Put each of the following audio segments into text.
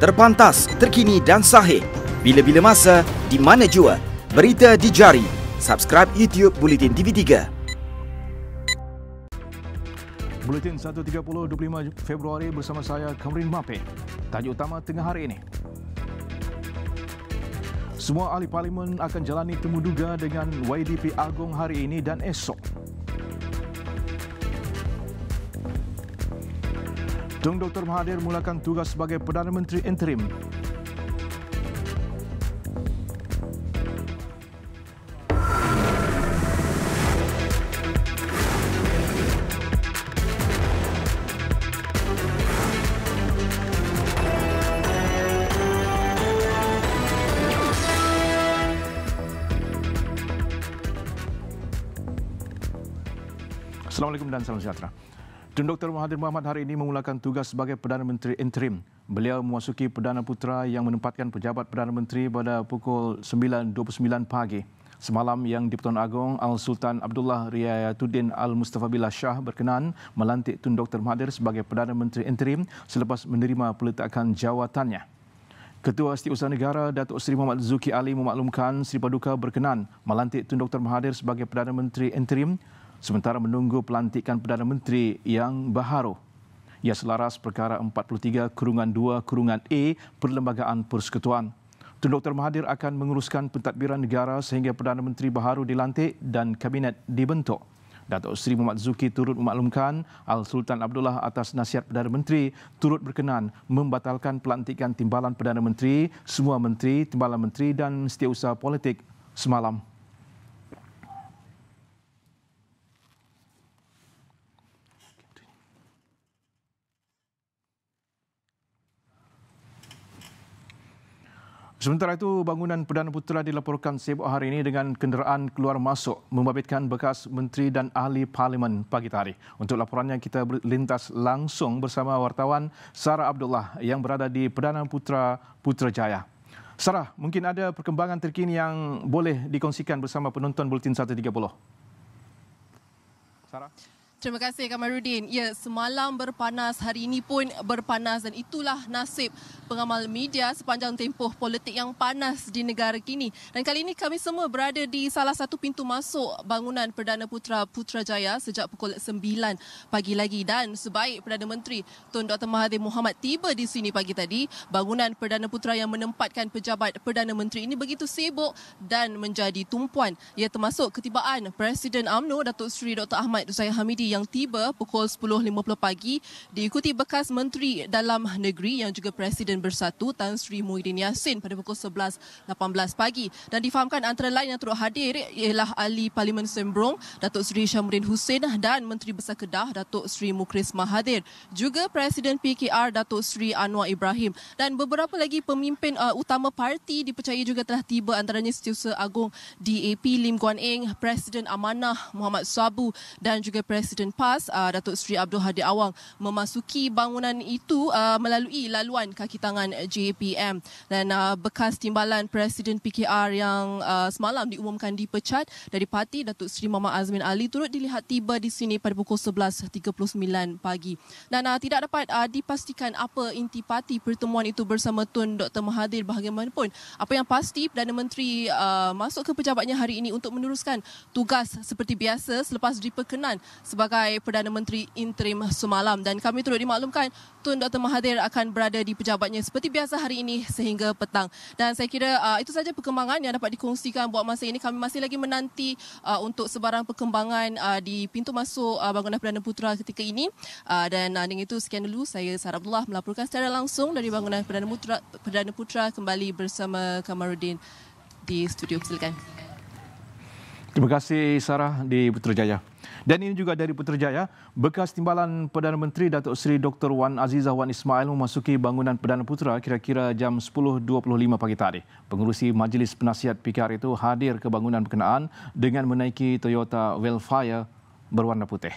Terpantas, terkini dan sahih. Bila-bila masa, di mana jua. Berita di jari. Subscribe YouTube Buletin TV3. Buletin 1.30 25 Februari bersama saya Kamrin Mape. Tajuk utama tengah hari ini. Semua ahli parlimen akan jalani temu duga dengan YDP Agong hari ini dan esok. Tun Dr. Mahathir mulakan tugas sebagai Perdana Menteri interim. Assalamualaikum dan salam sejahtera. Tun Dr. Mahathir Mohamad hari ini memulakan tugas sebagai Perdana Menteri interim. Beliau memasuki Perdana Putera yang menempatkan pejabat Perdana Menteri pada pukul 9.29 pagi. Semalam yang di-Pertuan Agong Al-Sultan Abdullah Riayatuddin Al-Mustafabillah Shah berkenan melantik Tun Dr. Mahathir sebagai Perdana Menteri interim selepas menerima peletakan jawatannya. Ketua Setiausaha Negara Datuk Seri Muhammad Zuki Ali memaklumkan Seri Paduka berkenan melantik Tun Dr. Mahathir sebagai Perdana Menteri interim sementara menunggu pelantikan Perdana Menteri yang baharu. Ia selaras perkara 43/2/A Perlembagaan Persekutuan. Tun Dr. Mahathir akan menguruskan pentadbiran negara sehingga Perdana Menteri baharu dilantik dan kabinet dibentuk. Datuk Seri Muhammad Zuki turut memaklumkan Al-Sultan Abdullah atas nasihat Perdana Menteri turut berkenan membatalkan pelantikan timbalan Perdana Menteri, semua menteri, timbalan menteri dan setiausaha politik semalam. Sementara itu, bangunan Perdana Putera dilaporkan sibuk hari ini dengan kenderaan keluar masuk membabitkan bekas menteri dan ahli parlimen pagi tadi. Untuk laporannya, kita lintas langsung bersama wartawan Sarah Abdullah yang berada di Perdana Putera Putrajaya. Sarah, mungkin ada perkembangan terkini yang boleh dikongsikan bersama penonton Buletin 1.30. Sarah? Terima kasih Kamarudin. Ya, semalam berpanas, hari ini pun berpanas dan itulah nasib pengamal media sepanjang tempoh politik yang panas di negara kini. Dan kali ini kami semua berada di salah satu pintu masuk bangunan Perdana Putera Putrajaya sejak pukul 9 pagi lagi. Dan sebaik Perdana Menteri Tun Dr. Mahathir Mohamad tiba di sini pagi tadi, bangunan Perdana Putera yang menempatkan pejabat Perdana Menteri ini begitu sibuk dan menjadi tumpuan. Ia termasuk ketibaan Presiden UMNO Datuk Seri Dr. Ahmad Zahid Hamidi yang tiba pukul 10.50 pagi diikuti bekas Menteri Dalam Negeri yang juga Presiden Bersatu Tan Sri Muhyiddin Yassin pada pukul 11.18 pagi. Dan difahamkan antara lain yang turut hadir ialah Ahli Parlimen Sembrong Datuk Seri Syamruddin Hussein dan Menteri Besar Kedah Datuk Seri Mukris Mahathir, juga Presiden PKR Datuk Seri Anwar Ibrahim dan beberapa lagi pemimpin utama parti dipercayai juga telah tiba, antaranya Setiausaha Agong DAP Lim Guan Eng, Presiden Amanah Muhammad Sabu dan juga Presiden PAS Datuk Seri Abdul Hadi Awang memasuki bangunan itu melalui laluan kaki tangan JPM. Dan bekas timbalan Presiden PKR yang semalam diumumkan dipecat dari parti Datuk Seri Muhammad Azmin Ali turut dilihat tiba di sini pada pukul 11.39 pagi. Dan tidak dapat dipastikan apa inti parti pertemuan itu bersama Tun Dr. Mahathir. Bagaimanapun, apa yang pasti Perdana Menteri masuk ke pejabatnya hari ini untuk meneruskan tugas seperti biasa selepas diperkenan sebagai Perdana Menteri interim semalam. Dan kami turut dimaklumkan Tun Dr. Mahathir akan berada di pejabatnya seperti biasa hari ini sehingga petang. Dan saya kira itu saja perkembangan yang dapat dikongsikan buat masa ini. Kami masih lagi menanti untuk sebarang perkembangan di pintu masuk bangunan Perdana Putera ketika ini. Dan dengan itu sekian dulu, saya Sarah Abdullah melaporkan secara langsung dari bangunan Perdana Putera kembali bersama Kamarudin di studio. Silakan. Terima kasih Sarah di Putrajaya. Dan ini juga dari Putrajaya, bekas timbalan Perdana Menteri Datuk Seri Dr. Wan Azizah Wan Ismail memasuki bangunan Perdana Putera kira-kira jam 10.25 pagi tadi. Pengerusi Majlis Penasihat PKR itu hadir ke bangunan berkenaan dengan menaiki Toyota Wellfire berwarna putih.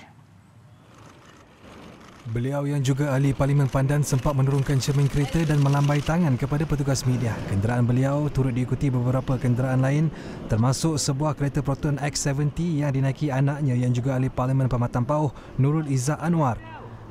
Beliau yang juga ahli Parlimen Pandan sempat menurunkan cermin kereta dan melambai tangan kepada petugas media. Kenderaan beliau turut diikuti beberapa kenderaan lain termasuk sebuah kereta Proton X70 yang dinaiki anaknya yang juga ahli Parlimen Perkhidmatan Pauh Nurul Izzah Anwar.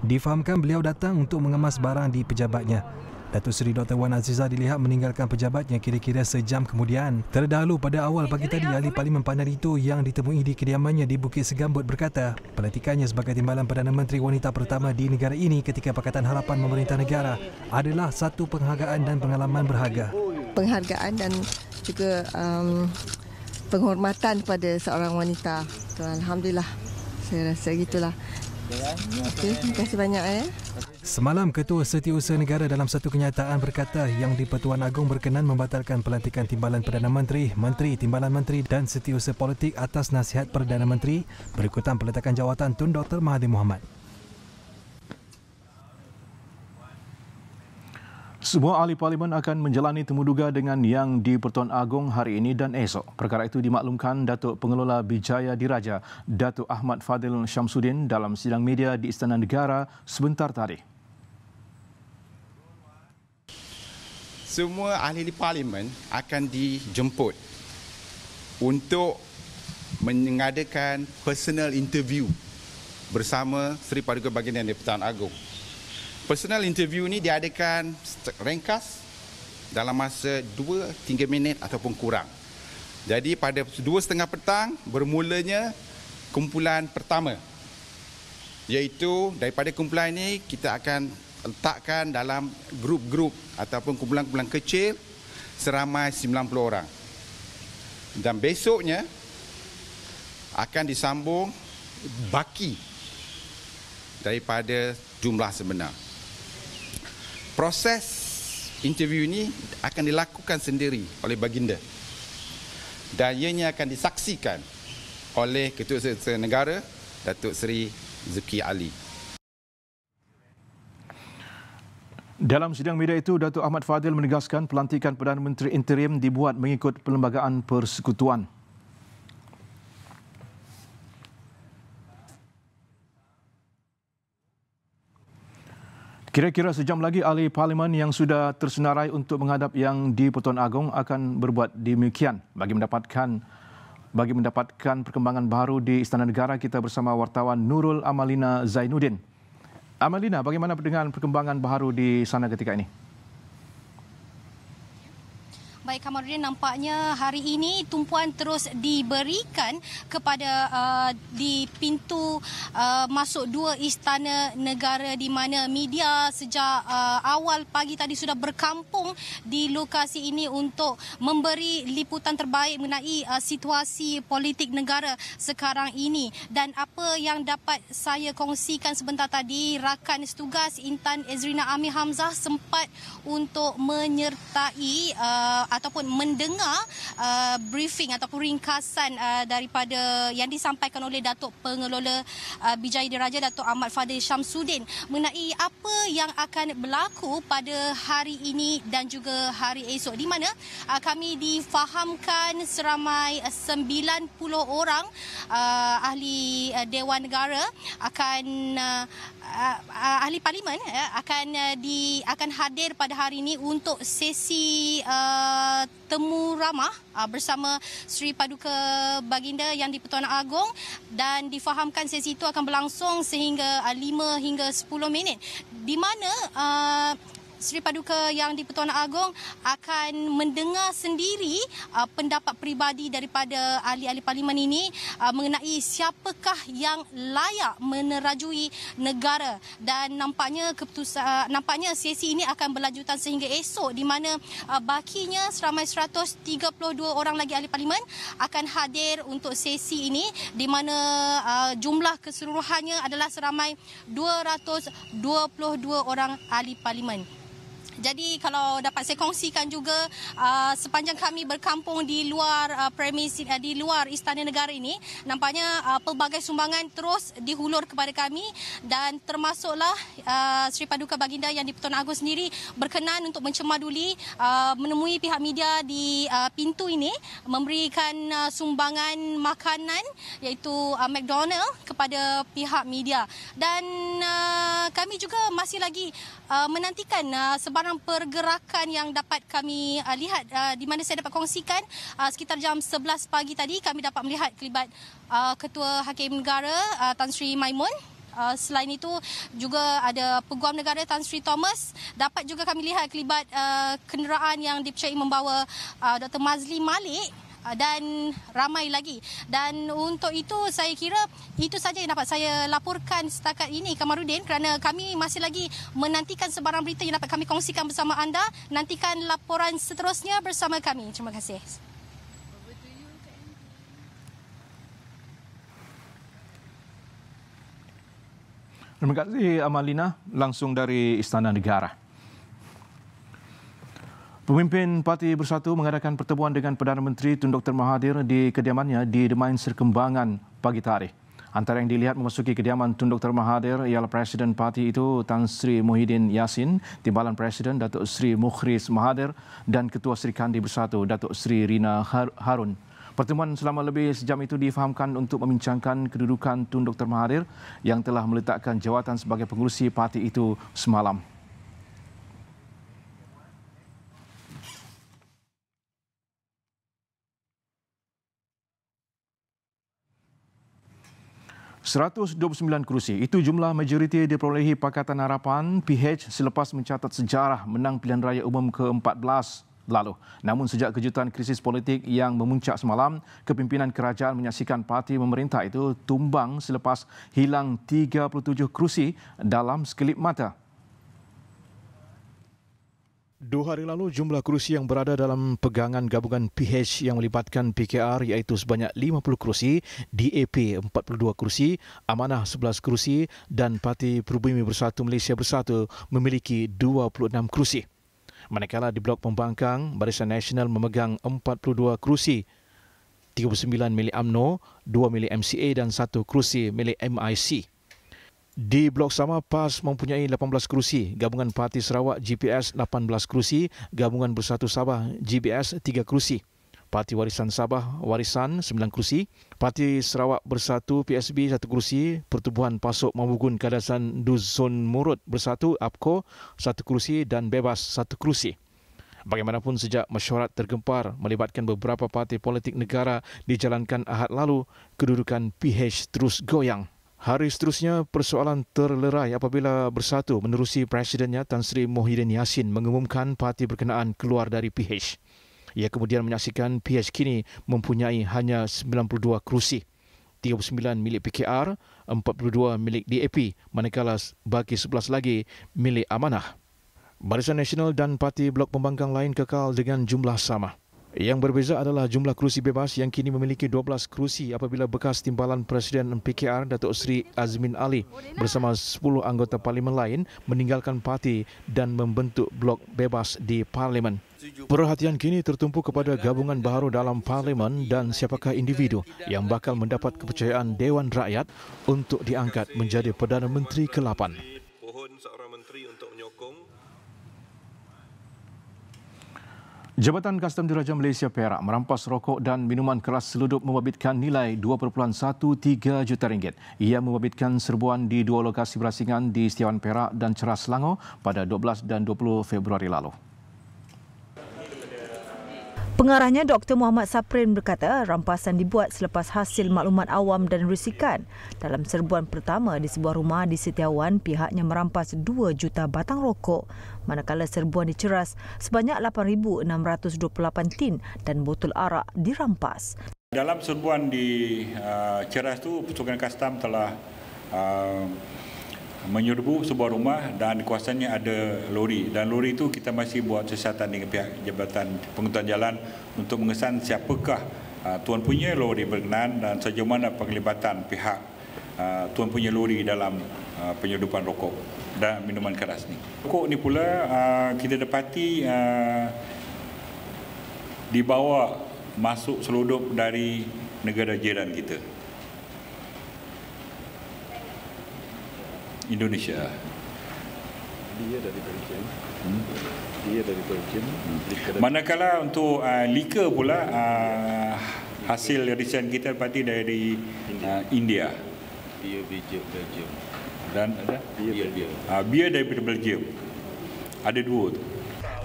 Difahamkan beliau datang untuk mengemas barang di pejabatnya. Datuk Seri Dr. Wan Azizah dilihat meninggalkan pejabatnya kira-kira sejam kemudian. Terdahulu pada awal pagi tadi, Ahli Parlimen Pandan itu yang ditemui di kediamannya di Bukit Segambut berkata pelantikannya sebagai timbalan Perdana Menteri wanita pertama di negara ini ketika Pakatan Harapan Memerintah Negara adalah satu penghargaan dan pengalaman berharga. Penghargaan dan juga penghormatan kepada seorang wanita. Alhamdulillah, saya rasa gitulah. Okey, terima kasih banyak. Semalam, Ketua Setiausaha Negara dalam satu kenyataan berkata Yang di-Pertuan Agong berkenan membatalkan pelantikan timbalan Perdana Menteri, Menteri, Timbalan Menteri dan Setiausaha Politik atas nasihat Perdana Menteri berikutan peletakan jawatan Tun Dr. Mahathir Mohamad. Semua ahli parlimen akan menjalani temuduga dengan Yang di-Pertuan Agong hari ini dan esok. Perkara itu dimaklumkan Datuk Pengelola Bijaya Diraja, Datuk Ahmad Fadil Syamsuddin dalam sidang media di Istana Negara sebentar tadi. Semua ahli parlimen akan dijemput untuk mengadakan personal interview bersama Seri Paduka Baginda Yang di-Pertuan Agong. Personal interview ni diadakan ringkas dalam masa 2-3 minit ataupun kurang. Jadi pada 2:30 petang bermulanya kumpulan pertama. Iaitu daripada kumpulan ini kita akan letakkan dalam grup-grup ataupun kumpulan-kumpulan kecil seramai 90 orang. Dan besoknya akan disambung baki daripada jumlah sebenar. Proses interview ini akan dilakukan sendiri oleh Baginda dan ianya akan disaksikan oleh Ketua Setiausaha Negara Datuk Seri Zulkifli Ali. Dalam sidang media itu, Datuk Ahmad Fadil menegaskan pelantikan Perdana Menteri interim dibuat mengikut Perlembagaan Persekutuan. Kira-kira sejam lagi ahli parlimen yang sudah tersenarai untuk menghadap Yang di-Pertuan Agong akan berbuat demikian. Bagi mendapatkan perkembangan baru di Istana Negara, kita bersama wartawan Nurul Amalina Zainuddin. Amalina, bagaimana dengan perkembangan baru di sana ketika ini? Baik, Kamarudin, nampaknya hari ini tumpuan terus diberikan kepada di pintu masuk 2 Istana Negara di mana media sejak awal pagi tadi sudah berkampung di lokasi ini untuk memberi liputan terbaik mengenai situasi politik negara sekarang ini. Dan apa yang dapat saya kongsikan sebentar tadi, rakan setugas Intan Ezrina Amir Hamzah sempat untuk menyertai ataupun mendengar briefing ataupun ringkasan daripada yang disampaikan oleh Datuk Pengelola Bijaya Diraja Datuk Ahmad Fadil Syamsuddin mengenai apa yang akan berlaku pada hari ini dan juga hari esok, di mana kami difahamkan seramai 90 orang ahli Dewan Negara akan ahli parlimen akan hadir pada hari ini untuk sesi temu ramah bersama Seri Paduka Baginda Yang di-Pertuan Agong, dan difahamkan sesi itu akan berlangsung sehingga 5 hingga 10 minit di mana Seri Paduka Yang di-Pertuan Agong akan mendengar sendiri pendapat peribadi daripada ahli-ahli parlimen ini mengenai siapakah yang layak menerajui negara. Dan nampaknya sesi ini akan berlanjutan sehingga esok, di mana bakinya seramai 132 orang lagi ahli parlimen akan hadir untuk sesi ini, di mana jumlah keseluruhannya adalah seramai 222 orang ahli parlimen. Jadi kalau dapat saya kongsikan juga, sepanjang kami berkampung di luar premis, di luar Istana Negara ini, nampaknya pelbagai sumbangan terus dihulur kepada kami, dan termasuklah Seri Paduka Baginda Yang di-Pertuan Agong sendiri berkenan untuk mencemaduli menemui pihak media di pintu ini, memberikan sumbangan makanan iaitu McDonald kepada pihak media. Dan kami juga masih lagi menantikan sebarang pergerakan yang dapat kami lihat, di mana saya dapat kongsikan sekitar jam 11 pagi tadi kami dapat melihat kelibat Ketua Hakim Negara Tan Sri Maimun Selain itu juga ada Peguam Negara Tan Sri Thomas. Dapat juga kami lihat kelibat kenderaan yang dipercayai membawa Dr. Mazli Malik dan ramai lagi. Dan untuk itu saya kira itu saja yang dapat saya laporkan setakat ini, Kamarudin, kerana kami masih lagi menantikan sebarang berita yang dapat kami kongsikan bersama anda. Nantikan laporan seterusnya bersama kami. Terima kasih. Terima kasih Amalina, langsung dari Istana Negara. Pemimpin Parti Bersatu mengadakan pertemuan dengan Perdana Menteri Tun Dr. Mahathir di kediamannya di Demain Serkembangan pagi tadi. Antara yang dilihat memasuki kediaman Tun Dr. Mahathir ialah Presiden Parti itu Tan Sri Muhyiddin Yassin, Timbalan Presiden Datuk Sri Mukhris Mahathir dan Ketua Serikandi Bersatu Datuk Sri Rina Harun. Pertemuan selama lebih sejam itu difahamkan untuk membincangkan kedudukan Tun Dr. Mahathir yang telah meletakkan jawatan sebagai pengurusi parti itu semalam. ...129 kerusi. Itu jumlah majoriti diperolehi Pakatan Harapan PH selepas mencatat sejarah menang pilihan raya umum ke-14 lalu. Namun sejak kejutan krisis politik yang memuncak semalam, kepimpinan kerajaan menyaksikan parti pemerintah itu tumbang selepas hilang 37 kerusi dalam sekelip mata. 2 hari lalu, jumlah kerusi yang berada dalam pegangan gabungan PH yang melibatkan PKR iaitu sebanyak 50 kerusi, DAP 42 kerusi, Amanah 11 kerusi dan Parti Perubumi Bersatu Malaysia Bersatu memiliki 26 kerusi. Manakala di Blok Pembangkang, Barisan Nasional memegang 42 kerusi, 39 milik UMNO, 2 milik MCA dan 1 kerusi milik MIC. Di Blok Sama, PAS mempunyai 18 kerusi, Gabungan Parti Sarawak GPS 18 kerusi, Gabungan Bersatu Sabah GBS 3 kerusi, Parti Warisan Sabah Warisan 9 kerusi, Parti Sarawak Bersatu PSB 1 kerusi, Pertubuhan Pasok Mamugun Kadasan Dusun Murut Bersatu APCO 1 kerusi dan Bebas 1 kerusi. Bagaimanapun sejak mesyuarat tergempar melibatkan beberapa parti politik negara dijalankan Ahad lalu, kedudukan PH terus goyang. Hari seterusnya, persoalan terlerai apabila Bersatu menerusi Presidennya Tan Sri Muhyiddin Yassin mengumumkan parti berkenaan keluar dari PH. Ia kemudian menyaksikan PH kini mempunyai hanya 92 kerusi, 39 milik PKR, 42 milik DAP, manakala bagi 11 lagi milik Amanah. Barisan Nasional dan Parti Blok Pembangkang lain kekal dengan jumlah sama. Yang berbeza adalah jumlah kerusi bebas yang kini memiliki 12 kerusi apabila bekas Timbalan Presiden PKR Datuk Sri Azmin Ali bersama 10 anggota parlimen lain meninggalkan parti dan membentuk blok bebas di parlimen. Perhatian kini tertumpu kepada gabungan baharu dalam parlimen dan siapakah individu yang bakal mendapat kepercayaan Dewan Rakyat untuk diangkat menjadi Perdana Menteri ke-8. Jabatan Kastam Diraja Malaysia Perak merampas rokok dan minuman keras seludup membabitkan nilai 2.13 juta ringgit. Ia membabitkan serbuan di 2 lokasi berasingan di Setiawan Perak dan Ceras Selangor pada 12 dan 20 Februari lalu. Pengarahnya Dr. Muhammad Saprin berkata rampasan dibuat selepas hasil maklumat awam dan risikan. Dalam serbuan pertama di sebuah rumah di Setiawan, pihaknya merampas 2 juta batang rokok. Manakala serbuan di Ceras, sebanyak 8,628 tin dan botol arak dirampas. Dalam serbuan di Ceras tu, pesukan kastam telah menyerbu sebuah rumah dan di kawasannya ada lori, dan lori itu kita masih buat siasatan dengan pihak Jabatan Pengangkutan Jalan untuk mengesan siapakah tuan punya lori berkenaan dan sejauh mana penglibatan pihak tuan punya lori dalam penyeludupan rokok dan minuman keras ni. Rokok ni pula kita dapati dibawa masuk seludup dari negara jiran kita, Indonesia. Dia dari Belgium. Manakala untuk liquor pula hasil riset kita dapati dari India. Belgium. Dan ada biar daripada Belgium. Ada 2 tu.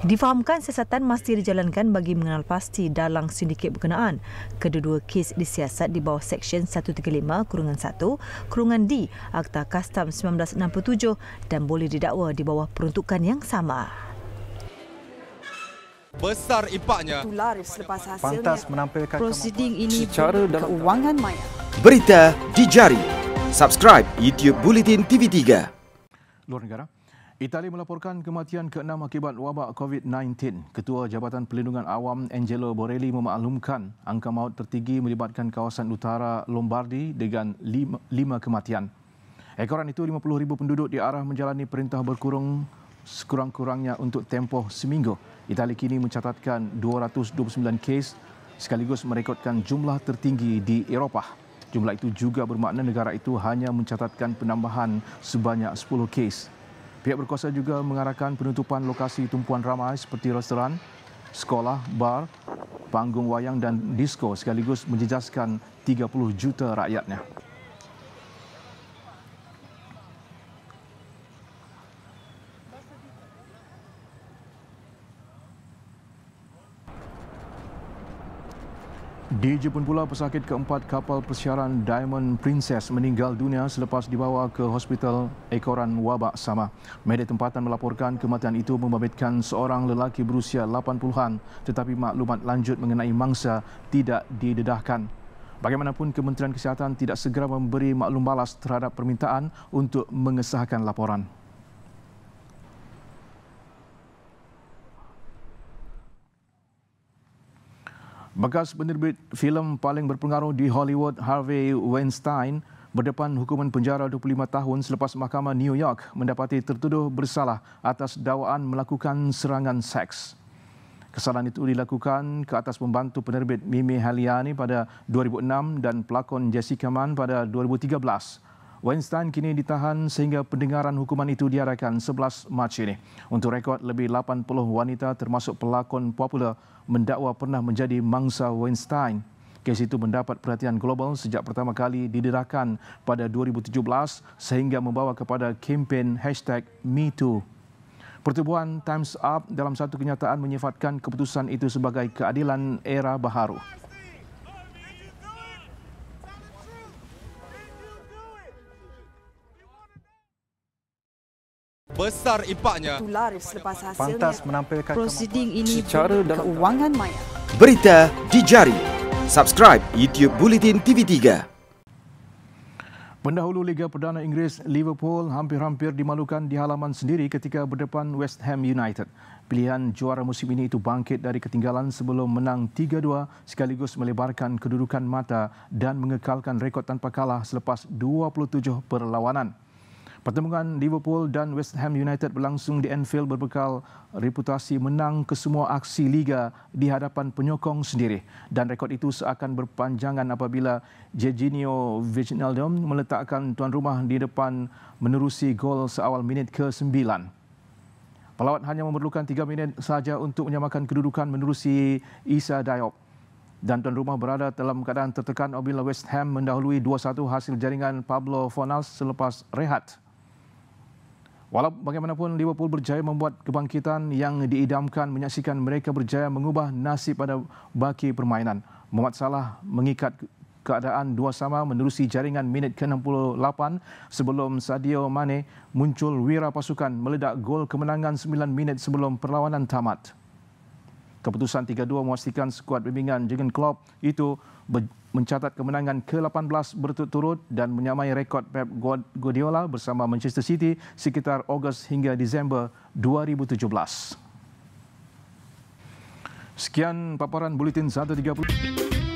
Difahamkan siasatan masih dijalankan bagi mengenal pasti dalang sindiket berkenaan. Kedua-dua kes disiasat di bawah Seksyen 135-1-D Akta Kastam 1967 dan boleh didakwa di bawah peruntukan yang sama. Besar impaknya. Selepas hasilnya, pantas menampilkan prosiding ini secara dalam keuangan maya. Berita di jari. Subscribe YouTube Bulletin TV3. Luar negara. Itali melaporkan kematian ke-6 akibat wabak COVID-19. Ketua Jabatan Perlindungan Awam Angelo Borelli memaklumkan angka maut tertinggi melibatkan kawasan utara Lombardi dengan 5 kematian. Ekoran itu 50,000 penduduk diarah menjalani perintah berkurung sekurang-kurangnya untuk tempoh seminggu. Itali kini mencatatkan 229 kes sekaligus merekodkan jumlah tertinggi di Eropah. Jumlah itu juga bermakna negara itu hanya mencatatkan penambahan sebanyak 10 kes. Pihak berkuasa juga mengarahkan penutupan lokasi tumpuan ramai seperti restoran, sekolah, bar, panggung wayang dan disko sekaligus menjejaskan 30 juta rakyatnya. Di Jepun pula, pesakit keempat kapal persiaran Diamond Princess meninggal dunia selepas dibawa ke hospital ekoran wabak sama. Media tempatan melaporkan kematian itu membabitkan seorang lelaki berusia 80-an tetapi maklumat lanjut mengenai mangsa tidak didedahkan. Bagaimanapun, Kementerian Kesihatan tidak segera memberi maklum balas terhadap permintaan untuk mengesahkan laporan. Bekas penerbit filem paling berpengaruh di Hollywood, Harvey Weinstein, berdepan hukuman penjara 25 tahun selepas Mahkamah New York mendapati tertuduh bersalah atas dakwaan melakukan serangan seks. Kesalahan itu dilakukan ke atas pembantu penerbit Mimi Haliani pada 2006 dan pelakon Jessica Mann pada 2013. Weinstein kini ditahan sehingga pendengaran hukuman itu diadakan 11 Mac ini. Untuk rekod, lebih 80 wanita termasuk pelakon popular mendakwa pernah menjadi mangsa Weinstein. Kes itu mendapat perhatian global sejak pertama kali didedahkan pada 2017 sehingga membawa kepada kempen #MeToo. Pertubuhan Time's Up dalam satu kenyataan menyifatkan keputusan itu sebagai keadilan era baharu. Besar impaknya. Selepas hasilnya, pantas menampilkan prosiding ini secara dalam keuangan maya. Berita di jari. Subscribe YouTube Bulletin TV3. Pendahulu Liga Perdana Inggeris, Liverpool hampir-hampir dimalukan di halaman sendiri ketika berdepan West Ham United. Pilihan juara musim ini itu bangkit dari ketinggalan sebelum menang 3-2 sekaligus melebarkan kedudukan mata dan mengekalkan rekod tanpa kalah selepas 27 perlawanan. Pertembungan Liverpool dan West Ham United berlangsung di Anfield berbekal reputasi menang kesemua aksi Liga di hadapan penyokong sendiri. Dan rekod itu seakan berpanjangan apabila Jorginho Wijnaldum meletakkan tuan rumah di depan menerusi gol seawal minit ke-9. Pelawat hanya memerlukan 3 minit saja untuk menyamakan kedudukan menerusi Issa Diop. Dan tuan rumah berada dalam keadaan tertekan apabila West Ham mendahului 2-1 hasil jaringan Pablo Fornals selepas rehat. Walau bagaimanapun, Liverpool berjaya membuat kebangkitan yang diidamkan menyaksikan mereka berjaya mengubah nasib pada baki permainan. Mohamed Salah mengikat keadaan 2-2 menerusi jaringan minit ke-68 sebelum Sadio Mane muncul wira pasukan meledak gol kemenangan 9 minit sebelum perlawanan tamat. Keputusan 3-2 memastikan skuad bimbingan Jurgen Klopp itu mencatat kemenangan ke-18 berturut-turut dan menyamai rekod Pep Guardiola bersama Manchester City sekitar Ogos hingga Disember 2017. Sekian paparan Buletin 1.30.